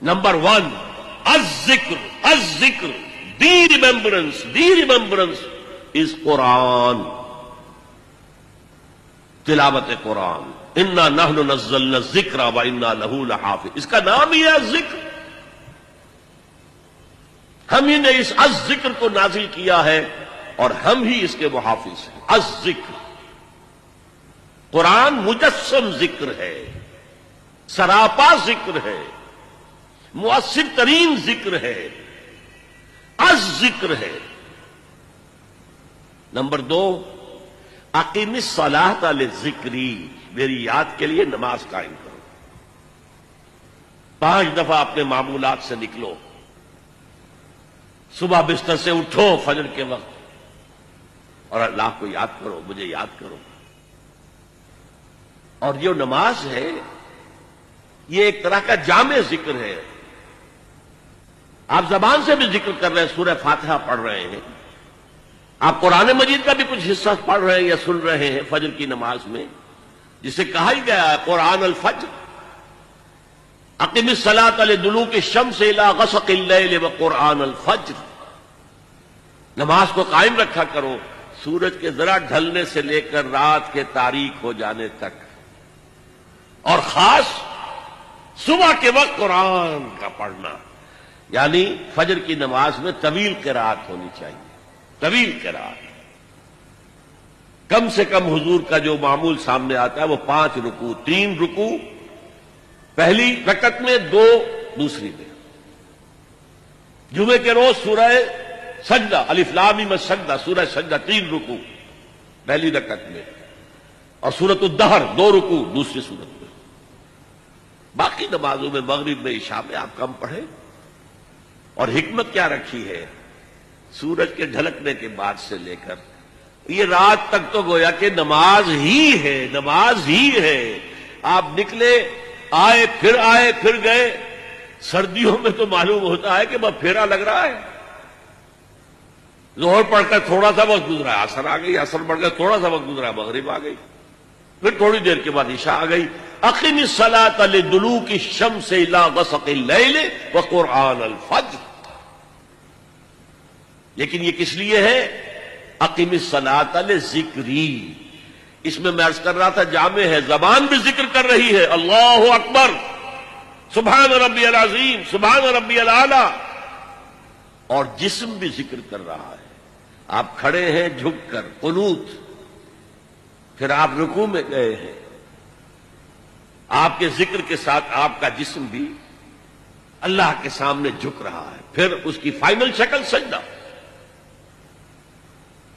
Number 1 الذکر دی remembrance از قرآن، تلاوت قرآن. انا نحن نزلنا الذکر وانا لہ لحافظ، اس کا نام ہی ہے ذکر. ہم ہی نے اس الذکر کو نازل کیا ہے اور ہم ہی اس کے محافظ ہیں. الذکر، قرآن مجسم ذکر ہے، سراپا ذکر ہے، مؤثر ترین ذکر ہے، الذکر ہے. نمبر 2 اقیم الصلاۃ للذکری، میری یاد کے لیے نماز قائم کرو. 5 دفعہ اپنے معمولات سے نکلو، صبح بستر سے اٹھو فجر کے وقت اور اللہ کو یاد کرو، مجھے یاد کرو. اور یہ نماز ہے یہ ایک طرح کا جامع ذکر ہے. آپ زبان سے بھی ذکر کر رہے ہیں، سورہ فاتحہ پڑھ رہے ہیں، آپ قرآن مجید کا بھی کچھ حصہ پڑھ رہے ہیں یا سن رہے ہیں فجر کی نماز میں، جسے کہا ہی گیا ہے قرآن الفجر. اقم الصلاۃ لدلوک الشمس الی غسق اللیل وقرآن الفجر. نماز کو قائم رکھا کرو سورج کے ذرا ڈھلنے سے لے کر رات کے تاریک ہو جانے تک، اور خاص صبح کے وقت قرآن کا پڑھنا. یعنی فجر کی نماز میں طویل قرات ہونی چاہیے، طویل قرات. کم سے کم حضور کا جو معمول سامنے آتا ہے وہ 5 رکوع، 3 رکوع پہلی رکعت میں، 2 دوسری میں. جمعے کے روز سورہ سجدہ، الف لام میم السجدہ، سورہ سجدہ 3 رکوع پہلی رکعت میں، اور سورۃ الدہر 2 رکوع دوسری سورت میں. باقی نمازوں میں مغرب میں عشاء میں آپ کم پڑھیں. اور حکمت کیا رکھی ہے؟ سورج کے ڈھلکنے کے بعد سے لے کر یہ رات تک تو گویا کہ نماز ہی ہے، نماز ہی ہے. آپ نکلے، آئے پھر گئے. سردیوں میں تو معلوم ہوتا ہے کہ بس پھیرا لگ رہا ہے. ظہر پڑھ کر تھوڑا سا وقت گزرا، عصر آ گئی، عصر پڑھ کر تھوڑا سا وقت گزرا، مغرب آ گئی، پھر تھوڑی دیر کے بعد عشاء آ گئی. اقم الصلاۃ لدلوک الشمس الی غسق اللیل وقرآن الفجر. لیکن یہ کس لیے ہے؟ اقم الصلاۃ لذکری. اس میں عرض کر رہا تھا جامع ہے، زبان بھی ذکر کر رہی ہے، اللہ اکبر، سبحان ربی العظیم، سبحان ربی الاعلی، اور جسم بھی ذکر کر رہا ہے. آپ کھڑے ہیں جھک کر قنوت، پھر آپ رکوع میں گئے ہیں، آپ کے ذکر کے ساتھ آپ کا جسم بھی اللہ کے سامنے جھک رہا ہے. پھر اس کی فائنل شکل سجدہ.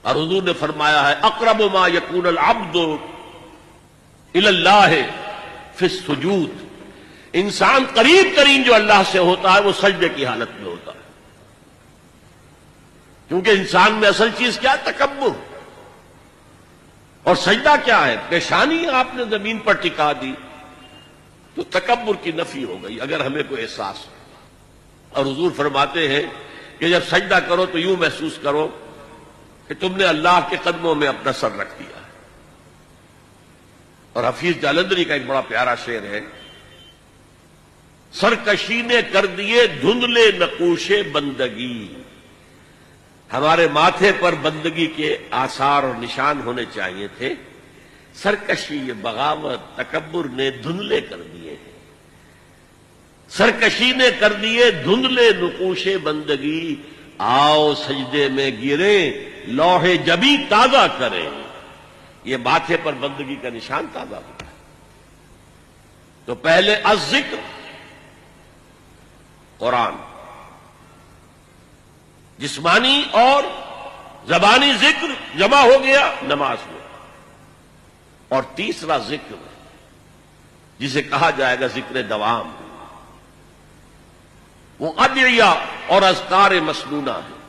اور حضور نے فرمایا ہے اقرب ما یکون العبد الی اللہ فی السجود. انسان قریب ترین جو اللہ سے ہوتا ہے وہ سجدے کی حالت میں ہوتا ہے. کیونکہ انسان میں اصل چیز کیا؟ تکبر. اور سجدہ کیا ہے؟ پیشانی آپ نے زمین پر ٹکا دی تو تکبر کی نفی ہو گئی، اگر ہمیں کوئی احساس ہو. اور حضور فرماتے ہیں کہ جب سجدہ کرو تو یوں محسوس کرو کہ تم نے اللہ کے قدموں میں اپنا سر رکھ دیا. اور حفیظ جالندری کا ایک بڑا پیارا شعر ہے، سرکشی نے کر دیے دھندلے نقوش بندگی. ہمارے ماتھے پر بندگی کے آثار اور نشان ہونے چاہیے تھے، سرکشی، بغاوت، تکبر نے دھندلے کر دیے ہیں. سرکشی نے کر دیے دھندلے نقوش بندگی. آؤ سجدے میں گریں، لوح جبی تازہ کریں. یہ ماتھے پر بندگی کا نشان تازہ ہوتا ہے. تو پہلے الذکر، قرآن، جسمانی اور زبانی ذکر جمع ہو گیا نماز میں. اور تیسرا ذکر جسے کہا جائے گا ذکر دوام، وہ ادعیہ اور اذکار مسنونہ ہے.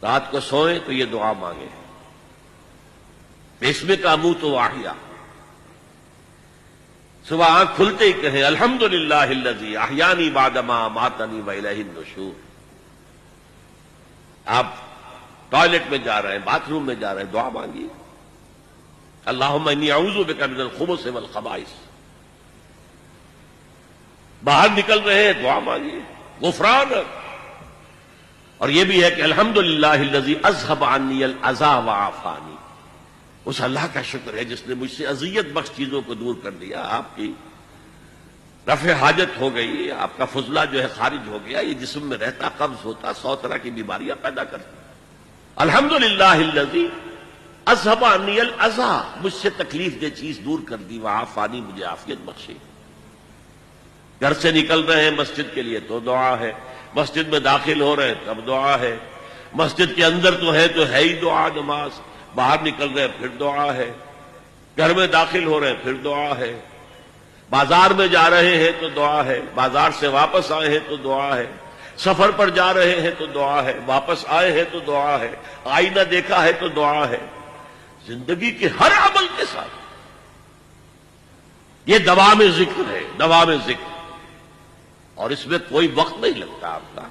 رات کو سوئیں تو یہ دعا مانگے، بسمک اموت واحیا. صبح آنکھ کھلتے ہی کہیں الحمدللہ الذی احیانی بعدما اماتنی والیہ النشور. آپ ٹوائلٹ میں جا رہے ہیں، باتھ روم میں جا رہے ہیں، دعا مانگیے اللہم انی اعوذ بک من الخبث والخبائث. باہر نکل رہے ہیں دعا مانگیے غفران. اور یہ بھی ہے کہ الحمدللہ الذی اذھب عنی الاذی وعافانی، اس اللہ کا شکر ہے جس نے مجھ سے اذیت بخش چیزوں کو دور کر دیا. آپ کی رفع حاجت ہو گئی، آپ کا فضلہ جو ہے خارج ہو گیا، یہ جسم میں رہتا قبض ہوتا 100 طرح کی بیماریاں پیدا کرتا. الحمدللہ الذی اذھب عنی الاذی، مجھ سے تکلیف دہ چیز دور کر دی، وعافانی، مجھے عافیت بخشی. گھر سے نکل رہے ہیں مسجد کے لیے تو دعا ہے، مسجد میں داخل ہو رہے ہیں تب دعا ہے، مسجد کے اندر تو ہے ہی دعا نماز، باہر نکل رہے ہیں پھر دعا ہے، گھر میں داخل ہو رہے ہیں پھر دعا ہے، بازار میں جا رہے ہیں تو دعا ہے، بازار سے واپس آئے ہیں تو دعا ہے، سفر پر جا رہے ہیں تو دعا ہے، واپس آئے ہیں تو دعا ہے، آئینہ دیکھا ہے تو دعا ہے. زندگی کے ہر عمل کے ساتھ یہ دوام ذکر ہے، دوام ذکر. اور اس میں کوئی وقت نہیں لگتا آپ کا.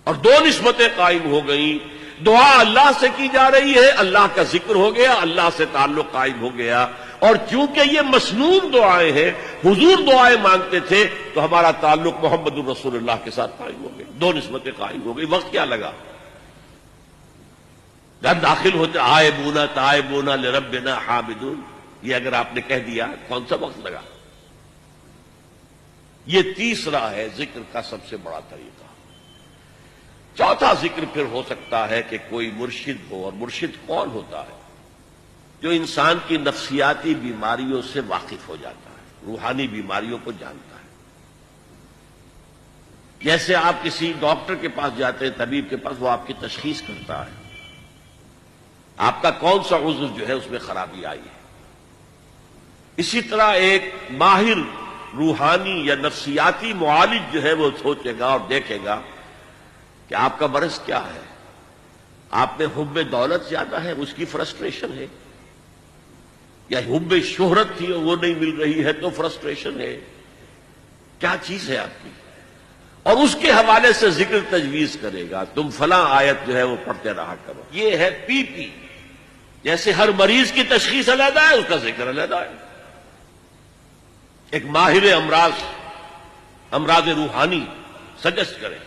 اور 2 نسبتیں قائم ہو گئیں، دعا اللہ سے کی جا رہی ہے، اللہ کا ذکر ہو گیا، اللہ سے تعلق قائم ہو گیا. اور چونکہ یہ مسنون دعائیں ہیں، حضور دعائیں مانگتے تھے، تو ہمارا تعلق محمد الرسول اللہ کے ساتھ قائم ہو گیا. 2 نسبتیں قائم ہو گئی. وقت کیا لگا؟ جب داخل ہوتے آئبونا تائبونا لربنا حامدون، یہ اگر آپ نے کہہ دیا کون سا وقت لگا؟ یہ تیسرا ہے ذکر کا سب سے بڑا طریقہ. چوتھا ذکر پھر ہو سکتا ہے کہ کوئی مرشد ہو. اور مرشد کون ہوتا ہے؟ جو انسان کی نفسیاتی بیماریوں سے واقف ہو جاتا ہے، روحانی بیماریوں کو جانتا ہے. جیسے آپ کسی ڈاکٹر کے پاس جاتے ہیں، طبیب کے پاس، وہ آپ کی تشخیص کرتا ہے آپ کا کون سا عضو جو ہے اس میں خرابی آئی ہے. اسی طرح ایک ماہر روحانی یا نفسیاتی معالج جو ہے وہ سوچے گا اور دیکھے گا کہ آپ کا مرض کیا ہے. آپ میں حب دولت زیادہ ہے، اس کی فرسٹریشن ہے، یا حب شہرت تھی اور وہ نہیں مل رہی ہے تو فرسٹریشن ہے. کیا چیز ہے آپ کی؟ اور اس کے حوالے سے ذکر تجویز کرے گا، تم فلاں آیت جو ہے وہ پڑھتے رہا کرو. یہ ہے پی پی. جیسے ہر مریض کی تشخیص علیحدہ ہے، اس کا ذکر علیحدہ ہے. ایک ماہر امراض روحانی سجیسٹ کرے.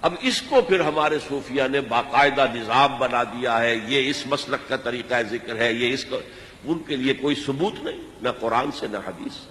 اب اس کو پھر ہمارے صوفیہ نے باقاعدہ نظام بنا دیا ہے، یہ اس مسلک کا طریقہ ذکر ہے، یہ اس کو، ان کے لیے کوئی ثبوت نہیں، نہ قرآن سے نہ حدیث سے.